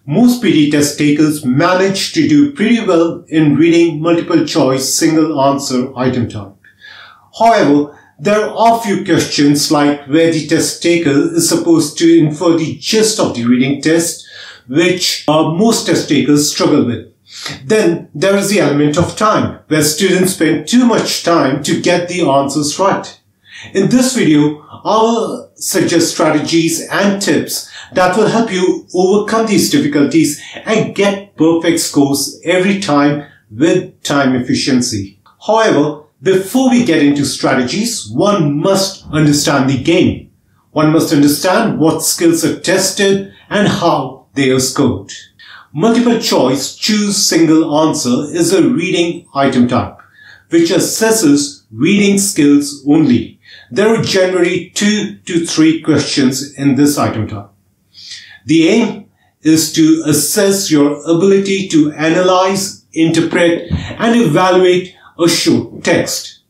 Most PD test takers manage to do pretty well in reading multiple choice single answer item type. However, there are a few questions like where the test taker is supposed to infer the gist of the reading test, which most test takers struggle with. Then there is the element of time, where students spend too much time to get the answers right. In this video, I will suggest strategies and tips that will help you overcome these difficulties and get perfect scores every time with time efficiency. However, before we get into strategies, one must understand the game. One must understand what skills are tested and how they are scored. Multiple choice choose single answer is a reading item type, which assesses reading skills only. There are generally 2 to 3 questions in this item type. The aim is to assess your ability to analyze, interpret, and evaluate a short text.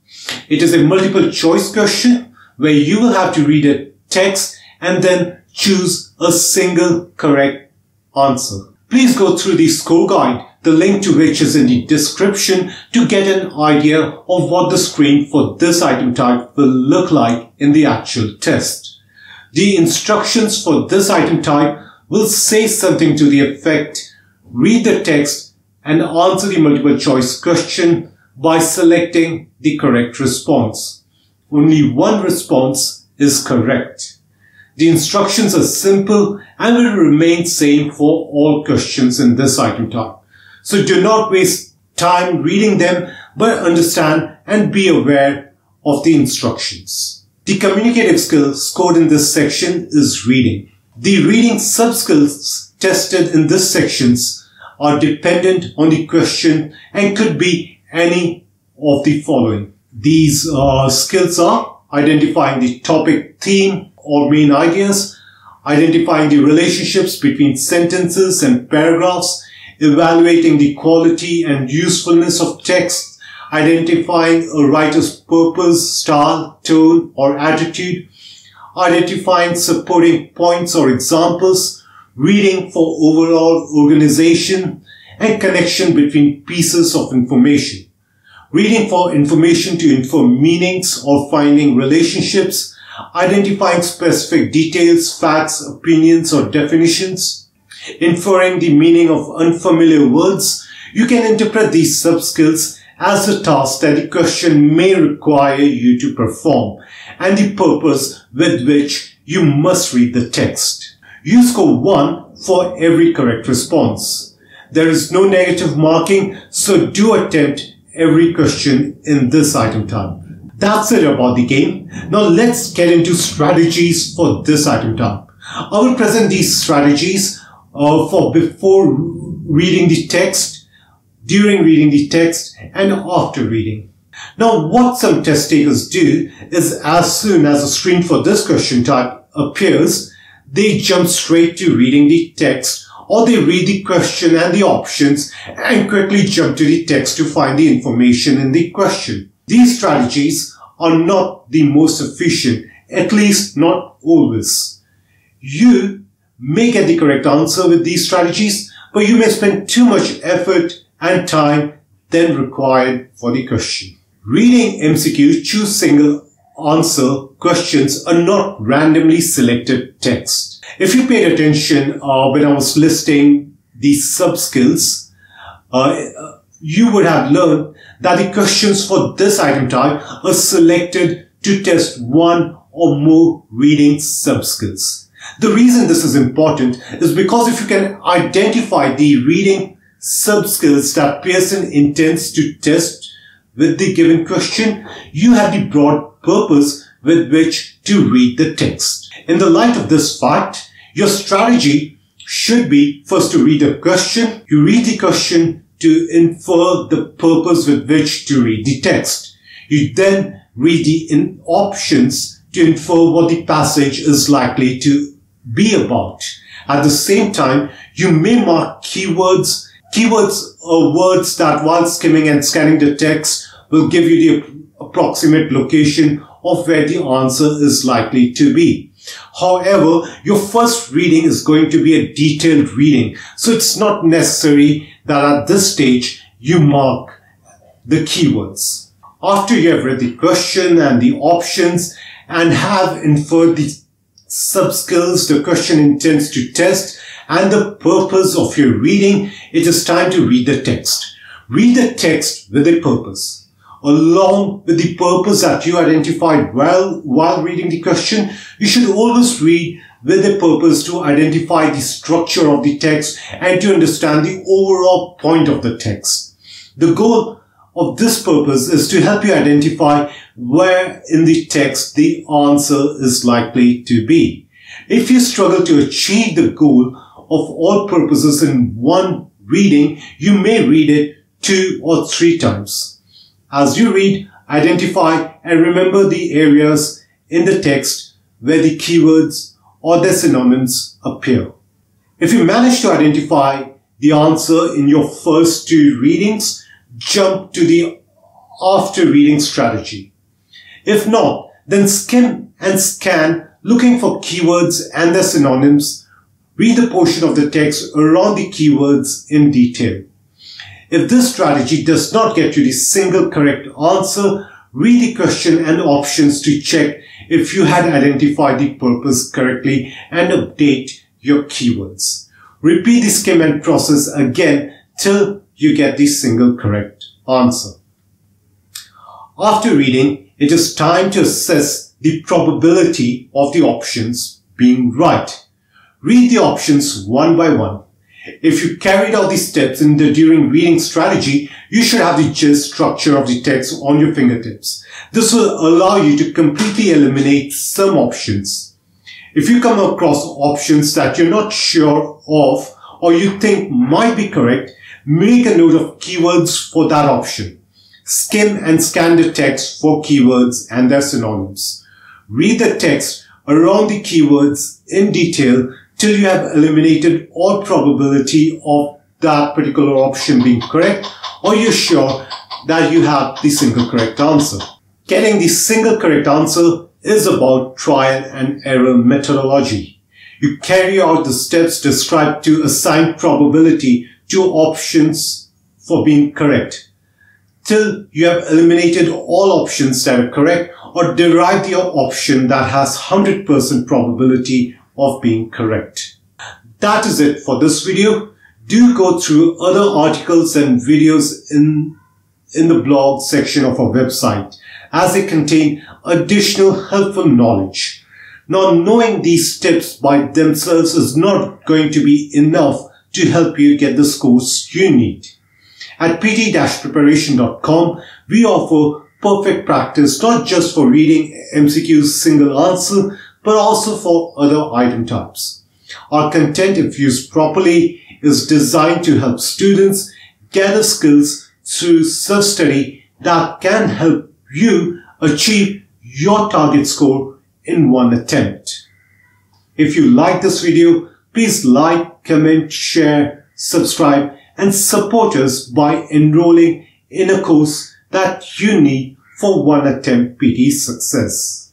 It is a multiple choice question where you will have to read a text and then choose a single correct answer. Please go through the score guide, the link to which is in the description, to get an idea of what the screen for this item type will look like in the actual test. The instructions for this item type will say something to the effect, read the text and answer the multiple choice question by selecting the correct response. Only one response is correct. The instructions are simple and will remain same for all questions in this item type. So do not waste time reading them, but understand and be aware of the instructions. The communicative skills scored in this section is reading. The reading sub-skills tested in this sections are dependent on the question and could be any of the following. These skills are identifying the topic, theme, or main ideas, identifying the relationships between sentences and paragraphs, evaluating the quality and usefulness of text, identifying a writer's purpose, style, tone, or attitude, identifying supporting points or examples, reading for overall organization and connection between pieces of information, reading for information to infer meanings or finding relationships, identifying specific details, facts, opinions, or definitions, inferring the meaning of unfamiliar words. You can interpret these sub-skills as a task that the question may require you to perform and the purpose with which you must read the text. You score 1 for every correct response. There is no negative marking, so do attempt every question in this item type. That's it about the game. Now let's get into strategies for this item type. I will present these strategies for before reading the text, during reading the text, and after reading. Now what some test takers do is as soon as the screen for this question type appears, they jump straight to reading the text, or they read the question and the options and quickly jump to the text to find the information in the question. These strategies are not the most efficient, at least not always. You may get the correct answer with these strategies, but you may spend too much effort and time than required for the question. Reading MCQ choose single answer questions are not randomly selected text. If you paid attention when I was listing these sub-skills, you would have learned that the questions for this item type are selected to test one or more reading sub-skills. The reason this is important is because if you can identify the reading sub-skills that Pearson intends to test with the given question, you have the broad purpose with which to read the text. In the light of this fact, your strategy should be first to read the question. You read the question to infer the purpose with which to read the text. You then read the options to infer what the passage is likely to be about. At the same time, you may mark keywords. Keywords are words that while skimming and scanning the text will give you the approximate location of where the answer is likely to be. However, your first reading is going to be a detailed reading, so it's not necessary that at this stage you mark the keywords. After you have read the question and the options and have inferred the sub-skills the question intends to test and the purpose of your reading, it is time to read the text. Read the text with a purpose. Along with the purpose that you identified while reading the question, you should always read with a purpose to identify the structure of the text and to understand the overall point of the text. The goal of this purpose is to help you identify where in the text the answer is likely to be. If you struggle to achieve the goal of all purposes in one reading, you may read it 2 or 3 times. As you read, identify and remember the areas in the text where the keywords or their synonyms appear. If you manage to identify the answer in your first 2 readings, jump to the after reading strategy. If not, then skim and scan looking for keywords and their synonyms. Read the portion of the text around the keywords in detail. If this strategy does not get you the single correct answer, read the question and options to check if you had identified the purpose correctly and update your keywords. Repeat the skim and process again till you get the single correct answer. After reading, it is time to assess the probability of the options being right. Read the options one by one. If you carried out these steps during reading strategy, you should have the gist structure of the text on your fingertips. This will allow you to completely eliminate some options. If you come across options that you're not sure of or you think might be correct, make a note of keywords for that option. Skim and scan the text for keywords and their synonyms. Read the text around the keywords in detail till you have eliminated all probability of that particular option being correct, or you're sure that you have the single correct answer. Getting the single correct answer is about trial and error methodology. You carry out the steps described to assign probability to options for being correct, till you have eliminated all options that are correct or derived the option that has 100% probability of being correct. That is it for this video. Do go through other articles and videos in the blog section of our website, as they contain additional helpful knowledge. Now, knowing these tips by themselves is not going to be enough to help you get the scores you need. At pte-preparation.com, we offer perfect practice not just for reading MCQ's single answer, but also for other item types. Our content, if used properly, is designed to help students gather skills through self-study that can help you achieve your target score in one attempt. If you like this video, please like, comment, share, subscribe, and support us by enrolling in a course that you need for one attempt PT success.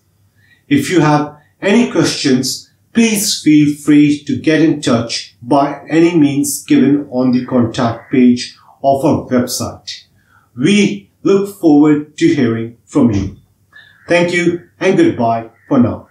If you have any questions, please feel free to get in touch by any means given on the contact page of our website. We look forward to hearing from you. Thank you and goodbye for now.